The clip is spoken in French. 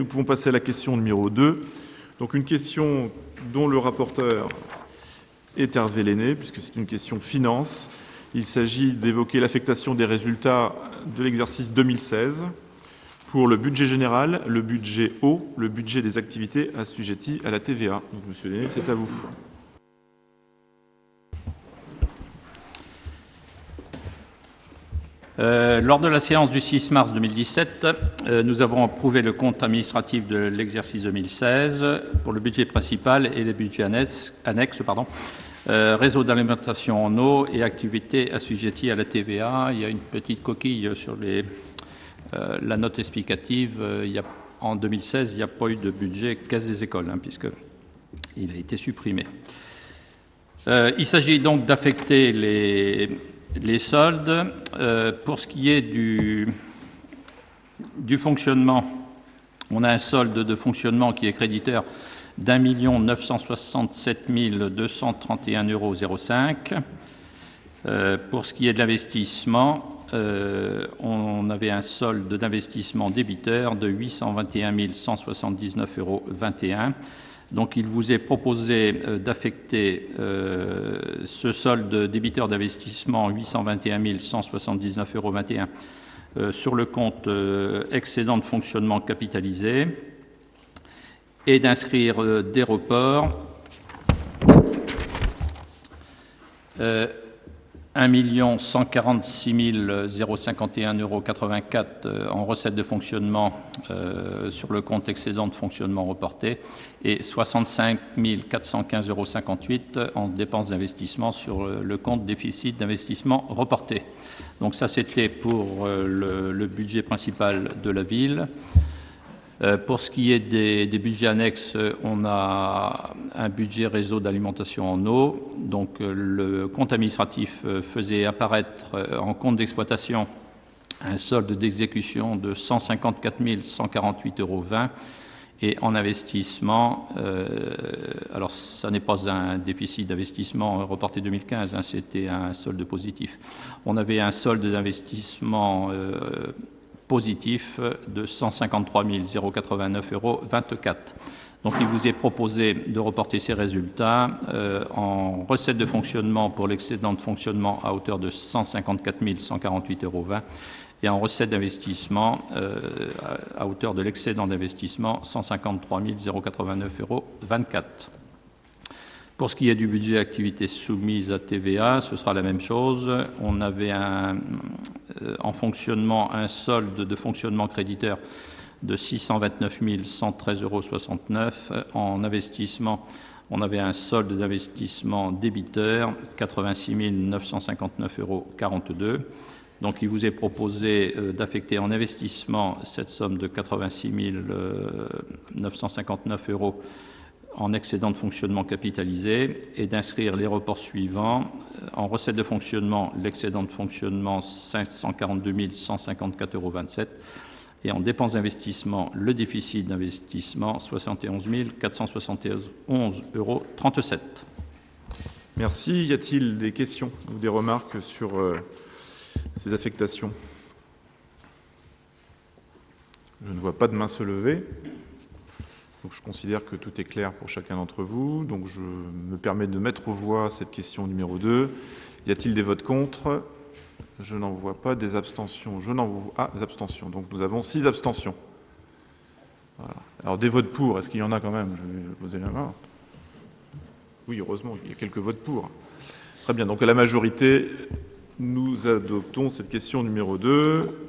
nous pouvons passer à la question numéro 2. Donc une question dont le rapporteur est Hervé Lenné, puisque c'est une question finance. Il s'agit d'évoquer l'affectation des résultats de l'exercice 2016 pour le budget général, le budget eau, le budget des activités assujetties à la TVA. Donc, Monsieur Lenné, c'est à vous. Lors de la séance du 6 mars 2017, nous avons approuvé le compte administratif de l'exercice 2016 pour le budget principal et les budgets annexes, réseau d'alimentation en eau et activités assujetties à la TVA. Il y a une petite coquille sur la note explicative. En 2016, il n'y a pas eu de budget caisse des écoles, puisqu'il a été supprimé. Il s'agit donc d'affecter les soldes. Pour ce qui est du fonctionnement, on a un solde de fonctionnement qui est créditeur d'1 967 231,05 €. Pour ce qui est de l'investissement, on avait un solde d'investissement débiteur de 821 179,21 €. Donc, il vous est proposé d'affecter ce solde débiteur d'investissement 821 179,21 € sur le compte excédent de fonctionnement capitalisé et d'inscrire des reports 1 146 051,84 € en recettes de fonctionnement sur le compte excédent de fonctionnement reporté et 65 415,58 € en dépenses d'investissement sur le compte déficit d'investissement reporté. Donc ça, c'était pour le budget principal de la ville. Pour ce qui est des budgets annexes, on a un budget réseau d'alimentation en eau. Donc le compte administratif faisait apparaître en compte d'exploitation un solde d'exécution de 154 148,20 € et en investissement, alors ça n'est pas un déficit d'investissement reporté 2015, c'était un solde positif. On avait un solde d'investissement positif de 153 089,24 €. Donc, il vous est proposé de reporter ces résultats en recettes de fonctionnement pour l'excédent de fonctionnement à hauteur de 154 148,20 € et en recettes d'investissement à hauteur de l'excédent d'investissement 153 089,24 €. Pour ce qui est du budget activité soumise à TVA, ce sera la même chose. On avait en fonctionnement un solde de fonctionnement créditeur de 629 113,69 €. En investissement, on avait un solde d'investissement débiteur 86 959,42 €. Donc, il vous est proposé d'affecter en investissement cette somme de 86 959 € en excédent de fonctionnement capitalisé et d'inscrire les reports suivants. En recettes de fonctionnement, l'excédent de fonctionnement 542 154,27 € et en dépenses d'investissement, le déficit d'investissement 71 471,37 €. Merci. Y a-t-il des questions ou des remarques sur ces affectations? Je ne vois pas de main se lever. Donc, je considère que tout est clair pour chacun d'entre vous. Donc, je me permets de mettre aux voix cette question numéro 2. Y a-t-il des votes contre? Je n'en vois pas. Des abstentions? Des abstentions. Donc, nous avons 6 abstentions. Voilà. Alors, des votes pour, est-ce qu'il y en a quand même? Je vais poser la main. Oui, heureusement, il y a quelques votes pour. Très bien. Donc, à la majorité, nous adoptons cette question numéro 2.